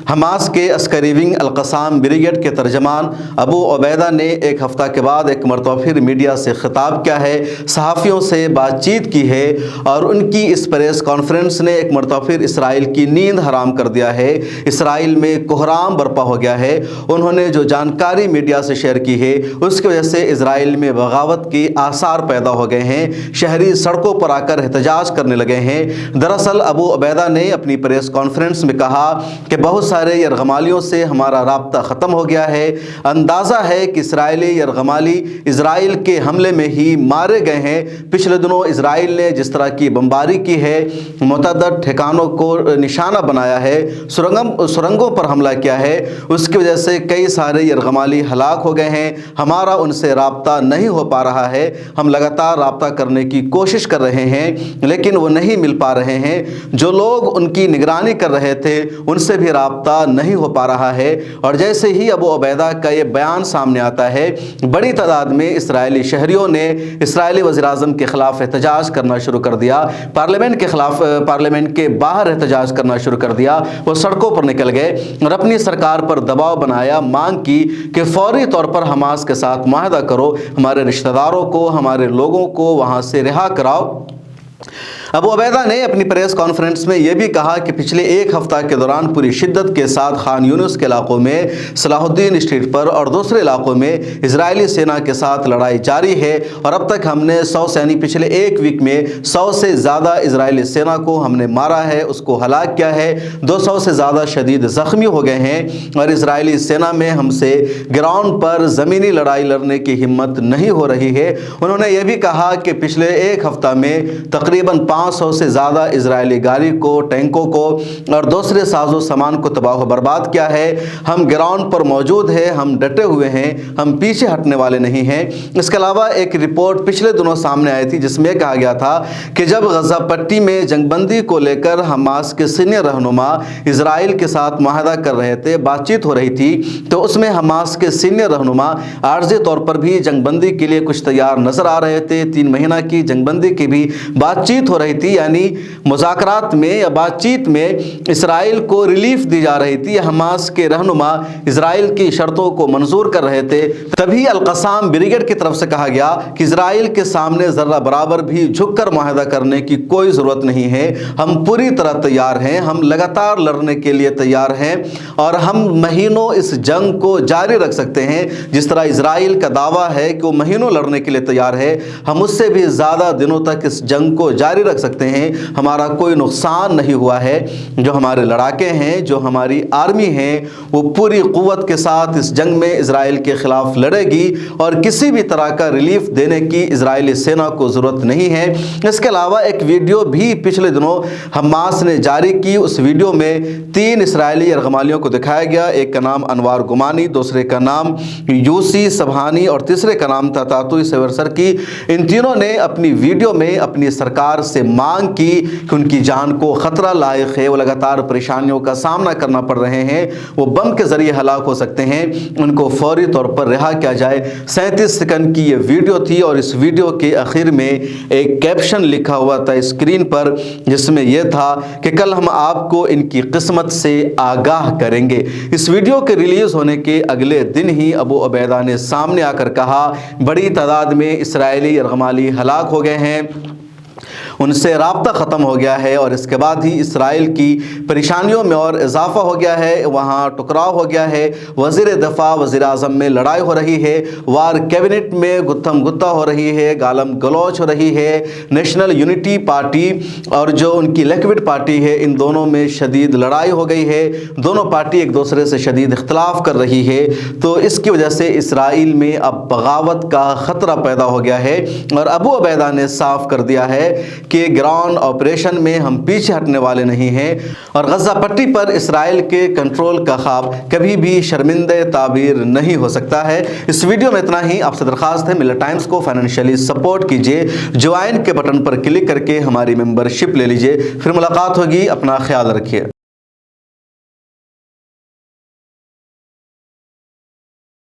Hamas کے عسکری wing Al-Qassam brigade کے ترجمان ابو عبیدہ نے ایک ہفتہ کے بعد ایک مرتبہ پھر میڈیا سے خطاب کیا ہے، صحافیوں سے بات چیت کی ہے اور ان کی اس پریس کانفرنس نے ایک مرتبہ پھر اسرائیل کی نیند حرام کر دیا ہے۔ اسرائیل میں کوہرام برپا ہو گیا ہے۔ انہوں نے جو جانکاری میڈیا سے شیئر کی ہے اس کی وجہ سے اسرائیل میں بغاوت کی آثار پیدا ہو گئے ہیں، شہری سڑکوں پر آ کر احتجاج کرنے لگے ہیں۔ دراصل ابو عبیدہ نے اپنی پریس کانفرنس میں کہا کہ بہت سارے یرغمالیوں سے ہمارا رابطہ ختم ہو گیا ہے۔ اندازہ ہے کہ اسرائیلی یرغمالی اسرائیل کے حملے میں ہی مارے گئے ہیں۔ پچھلے دنوں اسرائیل نے جس طرح کی بمباری کی ہے، متعدد ٹھکانوں کو نشانہ بنایا ہے، سرنگوں پر حملہ کیا ہے، اس کی وجہ سے کئی سارے یرغمالی ہلاک ہو گئے ہیں۔ ہمارا ان سے رابطہ نہیں ہو پا رہا ہے۔ ہم لگاتار رابطہ کرنے کی کوشش کر رہے ہیں لیکن وہ نہیں مل پا رہے ہیں۔ جو لوگ ان کی نگرانی کر رہے تھے ان سے بھی رابطہ نہیں ہو پا رہا ہے۔ اور جیسے ہی ابو عبیدہ کا یہ بیان سامنے آتا ہے، بڑی تعداد میں اسرائیلی شہریوں نے اسرائیلی وزیراعظم کے خلاف احتجاج کرنا شروع کر دیا، پارلیمنٹ کے باہر احتجاج کرنا شروع کر دیا۔ وہ سڑکوں پر نکل گئے اور اپنی سرکار پر دباؤ بنایا، مانگ کی کہ فوری طور پر حماس کے ساتھ معاہدہ کرو، ہمارے رشتہ داروں کو، ہمارے لوگوں کو وہاں سے رہا کراؤ۔ ابو عبیدہ نے اپنی پریس کانفرنس میں یہ بھی کہا کہ پچھلے ایک ہفتہ کے دوران پوری شدت کے ساتھ خان یونس کے علاقوں میں، صلاح الدین اسٹریٹ پر اور دوسرے علاقوں میں اسرائیلی سینا کے ساتھ لڑائی جاری ہے اور اب تک ہم نے 100 یعنی پچھلے ایک ویک میں 100 سے زیادہ اسرائیلی سینا کو ہم نے مارا ہے، اس کو ہلاک کیا ہے، 200 سے زیادہ شدید زخمی ہو گئے ہیں اور اسرائیلی سینا میں ہم سے گراؤنڈ پر زمینی لڑائی لڑنے کی ہمت نہیں ہو رہی ہے۔ انہوں نے یہ بھی کہا کہ پچھلے ایک ہفتہ میں تقریباً 500 سے زیادہ اسرائیلی گاڑی کو، ٹینکوں کو اور دوسرے ساز و سامان کو تباہ و برباد کیا ہے۔ ہم گراؤنڈ پر موجود ہیں، ہم ڈٹے ہوئے ہیں، ہم پیچھے ہٹنے والے نہیں ہیں۔ اس کے علاوہ ایک رپورٹ پچھلے دنوں سامنے آئی تھی جس میں کہا گیا تھا کہ جب غزہ پٹی میں جنگ بندی کو لے کر حماس کے سینئر رہنما اسرائیل کے ساتھ معاہدہ کر رہے تھے، بات چیت ہو رہی تھی، تو اس میں حماس کے سینئر رہنما عارضی طور پر بھی جنگ بندی کے لیے کچھ تیار نظر آ رہے تھے۔ 3 مہینہ کی جنگ بندی کی بھی بات چیت ہو رہی تھی، یعنی مذاکرات میں یا بات چیت میں اسرائیل کو ریلیف دی جا رہی تھی۔ حماس کے رہنما اسرائیل کی شرطوں کو منظور کر رہے تھے۔ تبھی القسام بریگیڈ کی طرف سے کہا گیا کہ اسرائیل کے سامنے ذرہ برابر بھی جھک کر معاہدہ کرنے کی کوئی ضرورت نہیں ہے، ہم پوری طرح تیار ہیں، ہم لگاتار لڑنے کے لیے تیار ہیں اور ہم مہینوں اس جنگ کو جاری رکھ سکتے ہیں۔ جس طرح اسرائیل کا دعویٰ ہے کہ وہ مہینوں لڑنے کے لیے تیار ہے، ہم اس سے بھی زیادہ دنوں تک اس جنگ کو جاری رکھ سکتے ہیں۔ ہمارا کوئی نقصان نہیں ہوا ہے۔ جو ہمارے لڑاکے ہیں، جو ہماری آرمی ہیں، وہ پوری قوت کے ساتھ اس جنگ میں اسرائیل کے خلاف لڑے گی اور کسی بھی طرح کا ریلیف دینے کی اسرائیلی سینا کو ضرورت نہیں ہے۔ اس کے علاوہ ایک ویڈیو بھی پچھلے دنوں حماس نے جاری کی۔ اس ویڈیو میں 3 اسرائیلی یرغمالیوں کو دکھایا گیا، ایک کا نام انوار گمانی، دوسرے کا نام یوسی سبحانی اور تیسرے کا نام تھا تاتوی سیورسر کی۔ ان تینوں نے اپنی ویڈیو میں اپنی سرکار سے مانگ کی کہ ان کی جان کو خطرہ لاحق ہے، وہ لگاتار پریشانیوں کا سامنا کرنا پڑ رہے ہیں، وہ بم کے ذریعے ہلاک ہو سکتے ہیں، ان کو فوری طور پر رہا کیا جائے۔ 37 سیکنڈ کی یہ ویڈیو تھی اور اس ویڈیو کے آخر میں ایک کیپشن لکھا ہوا تھا اسکرین پر، جس میں یہ تھا کہ کل ہم آپ کو ان کی قسمت سے آگاہ کریں گے۔ اس ویڈیو کے ریلیز ہونے کے اگلے دن ہی ابو عبیدہ نے سامنے آ کر کہا بڑی تعداد میں اسرائیلی یرغمالی ہلاک ہو گئے ہیں، ان سے رابطہ ختم ہو گیا ہے اور اس کے بعد ہی اسرائیل کی پریشانیوں میں اور اضافہ ہو گیا ہے، وہاں ٹکراؤ ہو گیا ہے، وزیر دفاع وزیر اعظم میں لڑائی ہو رہی ہے، وار کیبنٹ میں گتھم گتہ ہو رہی ہے، گالم گلوچ ہو رہی ہے، نیشنل یونٹی پارٹی اور جو ان کی لیکوڈ پارٹی ہے، ان دونوں میں شدید لڑائی ہو گئی ہے، دونوں پارٹی ایک دوسرے سے شدید اختلاف کر رہی ہے۔ تو اس کی وجہ سے اسرائیل میں اب بغاوت کا خطرہ پیدا ہو گیا ہے اور ابو عبیدہ نے صاف کر دیا ہے کہ گراؤنڈ آپریشن میں ہم پیچھے ہٹنے والے نہیں ہیں اور غزہ پٹی پر اسرائیل کے کنٹرول کا خواب کبھی بھی شرمندہ تعبیر نہیں ہو سکتا ہے۔ اس ویڈیو میں اتنا ہی۔ آپ سے درخواست ہے ملت ٹائمز کو فائنینشلی سپورٹ کیجئے، جوائن کے بٹن پر کلک کر کے ہماری ممبرشپ لے لیجئے۔ پھر ملاقات ہوگی، اپنا خیال رکھیے۔